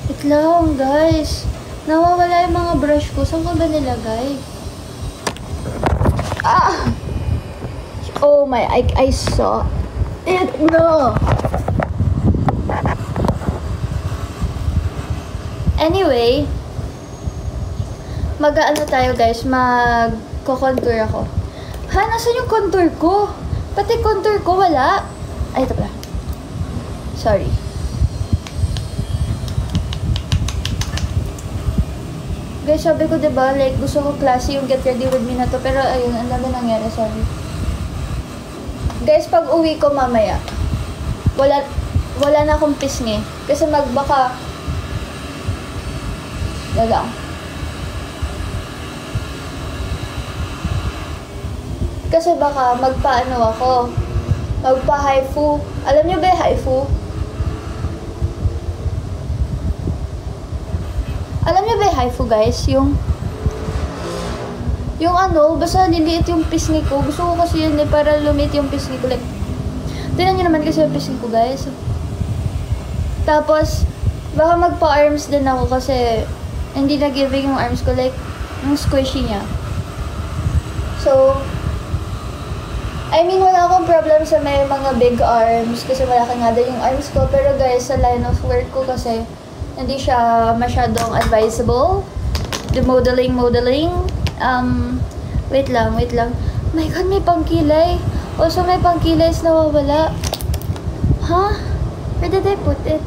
Wait lang, guys. Nawawala yung mga brush ko. Saan ko ba nilagay? Ah! Oh my, I saw it. No! Anyway, mag-ano tayo guys, mag-contour ako. Ha, nasan yung contour ko? Pati contour ko wala. Ay, ito pala. Sorry. Guys, sabi ko diba, like, gusto ko classy yung Get Ready With Me na to. Pero ayun, ang dami nangyari, sorry. Guys, pag uwi ko mamaya, wala na akong pisngi. Kasi magbaka na lang. Kasi baka magpaano ako. Magpa-haifu. Alam niyo ba yung haifu? Alam niyo ba yung haifu, guys? Yung ano, basta liliit yung pisngi ko. Gusto ko kasi yun para lumit yung pisngi ko. Like, tinan niyo naman kasi yung pisngi ko, guys. Tapos, baka magpa-arms din ako kasi hindi na giving yung arms ko. Like, yung squishy niya. So, I mean, wala akong problem sa may mga big arms kasi malaki nga din yung arms ko. Pero guys, sa line of work ko kasi hindi siya masyadong advisable. The modeling. Wait lang. My God, may pangkilay. Also, may pangkilay is nawawala. Huh? Where did I put it?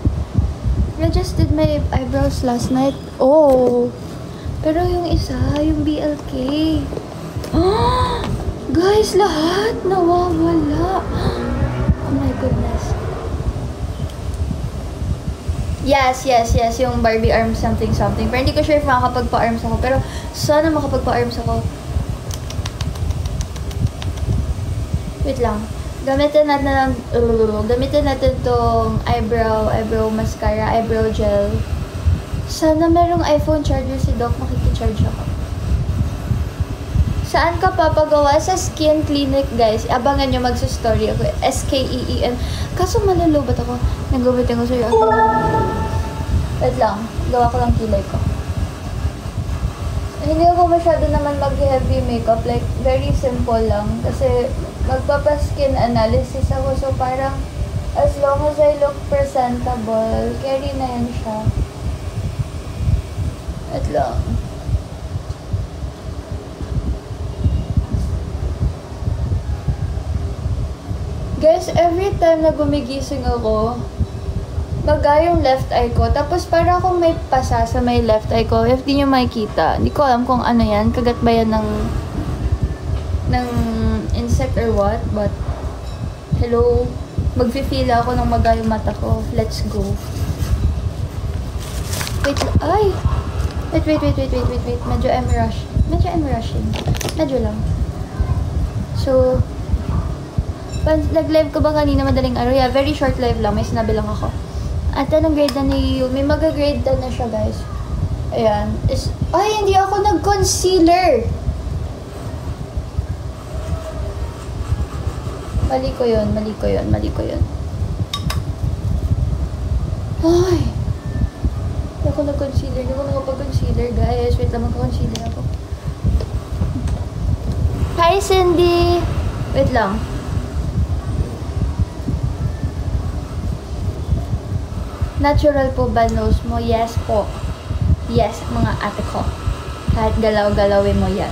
I just did my eyebrows last night. Oh! Pero yung isa, yung BLK. Ah! Guys, lahat nawawala. Oh my goodness. Yes. Yung Barbie arms something. Pero hindi ko sure if makakapagpa-arms ako. Pero sana makapagpa-arms ako. Wait lang. Gamitin natin tong eyebrow mascara, eyebrow gel. Sana merong iPhone charger si Doc. Makikicharge ako. Saan ka papagawa? Sa Skin Clinic, guys. Abangan nyo, magsa-story ako. SKEEN. Kaso malulubat ako. Nagubitin ko sa'yo. Wait lang. Gawa ko lang kilay ko. Hindi ako masyado naman mag-heavy makeup. Like, very simple lang. Kasi, magpapa-skin analysis ako. So, parang, as long as I look presentable, carry na yan siya. Wait lang. Guys, every time na gumigising ako, maga yung left eye ko. Tapos para akong may pasa sa may left eye ko. If di nyo makikita, hindi ko alam kung ano yan. Kagat ba yan ng insect or what. But, hello. Mag-feel ako ng maga yung mata ko. Let's go. Wait. Medyo I'm rushing. Medyo lang. So, nag-live ko ba kanina madaling araw? Yeah, very short live lang. May sinabi lang ako. At anong grade na ni Yu? May mag-grade na siya, guys. Ayan. Ay, hindi ako nag-concealer! Mali ko yun. Ay! Hindi ako nag-concealer. Hindi ako nakapag-concealer, guys. Wait lang, mag-concealer ako. Hi, Cindy! Wait lang. Natural po ba nose mo? Yes po. Yes, mga ate ko. Kahit galaw-galawin mo yan.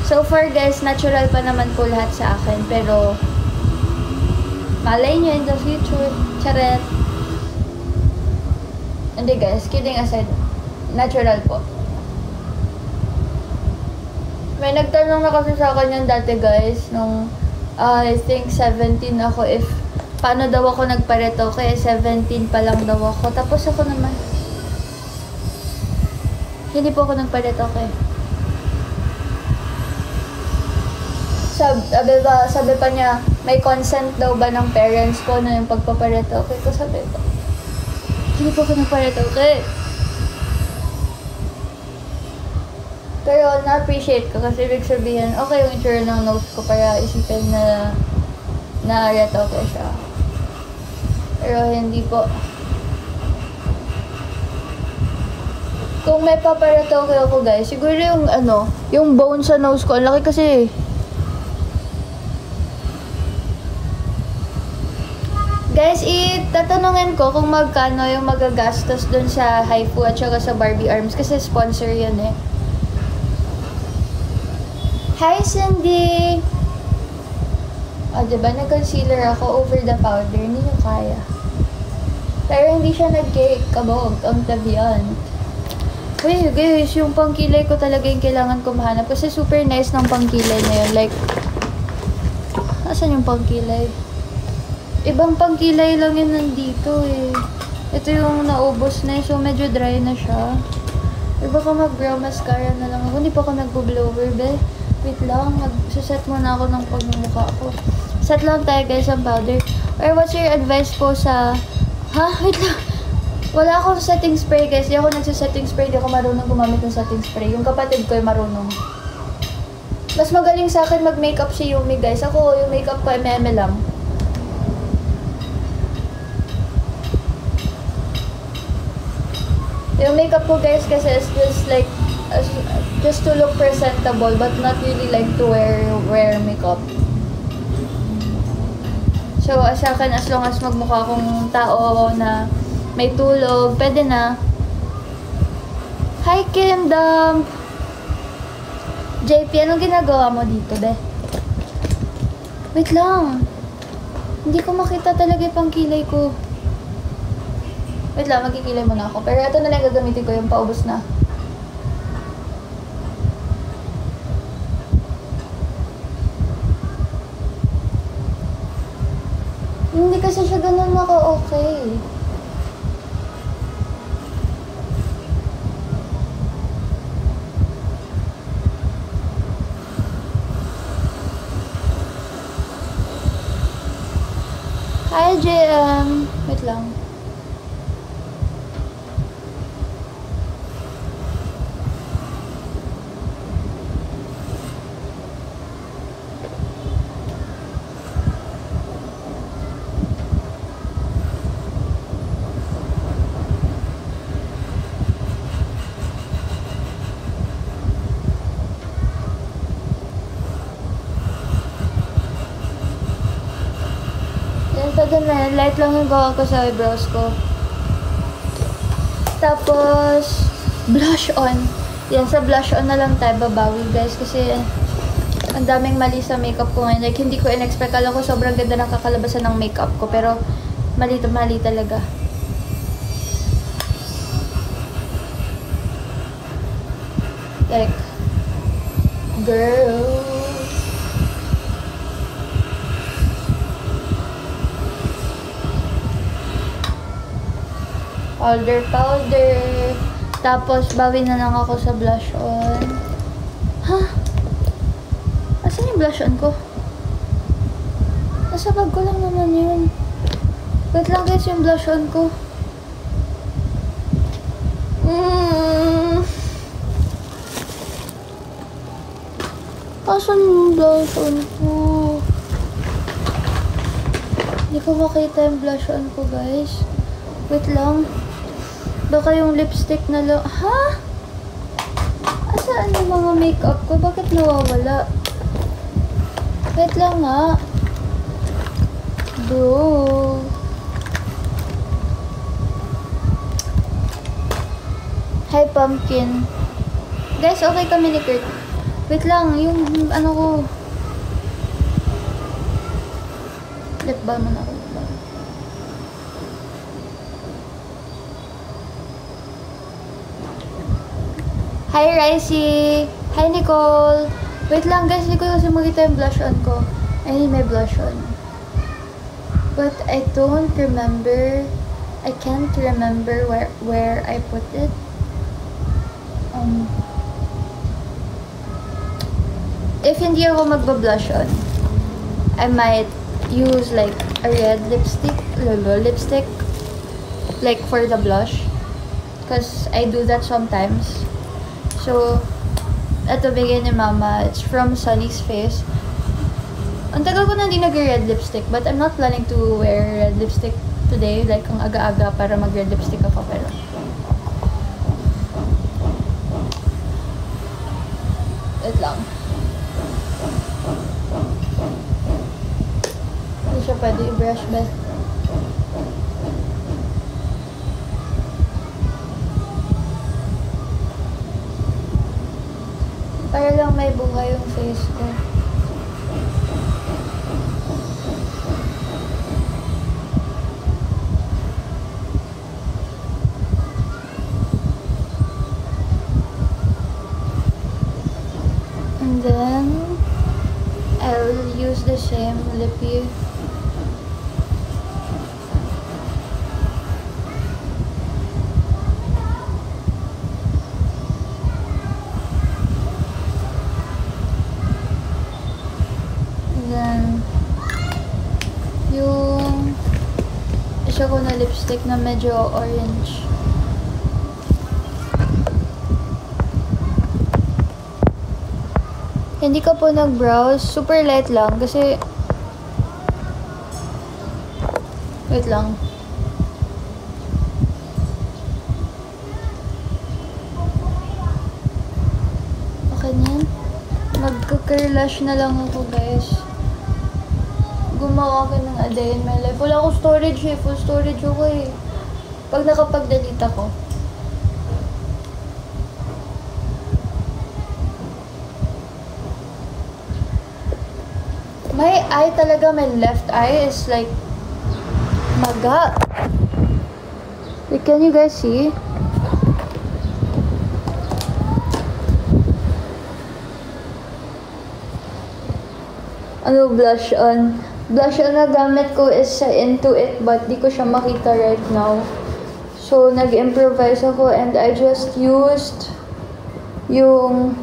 So far guys, natural pa naman po lahat sa akin. Pero, malay nyo in the future. Charet. Hindi guys, kidding aside. Natural po. May nagtanong na kasi sa akin yan dati guys. Nung, I think 17 ako if paano daw ako nagpareto, kaya 17 pa lang daw ako. Tapos ako naman, hindi po ako nagpareto, kaya. Sabi pa niya, may consent daw ba ng parents ko na yung pagpapareto? Okay, ko sabi ko, hindi po ako nagpareto, kaya. Pero na-appreciate ko kasi ibig sabihin, okay yung itsura ng nose ko para isipin na na-reto ko siya. Pero hindi po. Kung may paparatoke ako guys, siguro yung yung bone sa nose ko, ang laki kasi. Guys, itatanungin ko kung magkano yung magagastos dun sa Haifu at saka sa Barbie Arms kasi sponsor yun eh. Hi Cindy! Diba, nag-concealer ako over the powder, hindi nyo kaya. Pero hindi siya nag-cake, kabog, ang tabian. Uy, guys, yung pangkilay ko talaga yung kailangan ko mahanap kasi super nice ng pangkilay na yun. Like, asan yung pangkilay? Ibang pangkilay lang yun nandito eh. Ito yung naubos na eh, so medyo dry na siya. Or baka mag-brow mascara na lang ako. Hindi pa ako nag-blower, be. Wait lang, mag-set muna ako ng pagmumukha ko. Set lang tayo guys ang powder. Or what's your advice po sa... Wait lang. Wala akong setting spray guys. Hindi ako nagsisetting spray. Hindi ako marunong gumamit ng setting spray. Yung kapatid ko ay marunong. Mas magaling sa akin mag-makeup si Yumi guys. Ako, yung makeup ko ay meme lang. Yung makeup ko guys kasi is just like just to look presentable but not really like to wear makeup. So sa akin as long as magmukha akong tao na may tulog, pwede na. Hi Kim Dump! JP, anong ginagawa mo dito, be? Wait lang. Hindi ko makita talaga yung pangkilay ko. Wait lang, magkikilay muna ako. Pero ito na lang gagamitin ko, yung paubos na. Hindi kasi siya ganun naka-okay. Hi, JM. Wait lang. Light lang yung gawa ko sa eyebrows ko. Tapos, blush on. Yan, sa blush on na lang tayo babawi, guys. Kasi, ang daming mali sa makeup ko ngayon. Like, hindi ko in-expect. Alam ko sobrang ganda ng kakalabasan ng makeup ko. Pero, mali talaga. Like, girl. Powder. Tapos, bawi na lang ako sa blush on. Asan yung blush on ko? Nasa bag ko lang naman yun. Wait lang guys, yung blush on ko. Asan yung blush on ko? Hindi ko makita yung blush on ko guys. Wait lang. Baka yung lipstick na lang. Asaan yung mga makeup ko? Bakit nawawala? Wait lang nga. Bro. Hi, Pumpkin. Guys, okay kami ni Kurt. Wait lang. Yung ano ko. Lip balm na ako. Hi, Ricey! Hi, Nicole! Wait lang, guys. Hindi ko kasi makita yung blush on ko. I need my blush on. But I don't remember. I can't remember where I put it. If hindi ako magba-blush on, I might use like a red lipstick. Like for the blush. Because I do that sometimes. So, ito bigay ni Mama. It's from Sunny's Face. Ang tagal ko na hindi nag-red lipstick. But I'm not planning to wear red lipstick today. Like, ang aga-aga para mag-red lipstick ako. Pero, Wait lang. Hindi siya pwede i-brush ba? Para lang may buhay yung face ko. And then, I'll use the same lippy. And then, yung isa ko na lipstick na medyo orange. Hindi ka po nag-browse. Super light lang kasi... Wait lang. Okay na yan. Magka-curlash na lang ako, guys. Gumawa ka ng a day in my life. Wala akong storage eh. Full storage ako eh. Pag nakapag-delete ako. My eye talaga, my left eye is like maga. Like, can you guys see? Ano, blush on? Blush on na gamit ko is sa Into It, but di ko siya makita right now. So, nag-improvise ako and I just used yung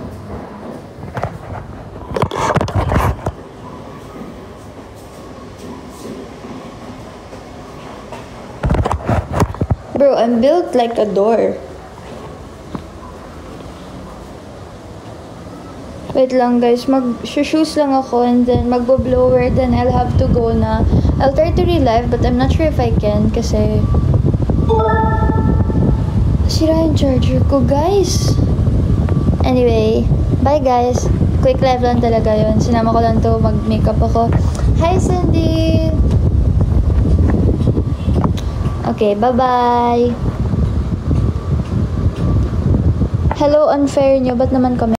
Bro, I'm built like a door. Wait lang guys, mag-shoes lang ako and then magbo-blower, then I'll have to go na. I'll try to relive but I'm not sure if I can kasi sira yung charger ko guys. Anyway, bye guys. Quick live lang talaga yun. Sinama ko lang to, mag-makeup ako. Hi Cindy! Okay, bye-bye. Hello, unfair nyo. Ba't naman kami?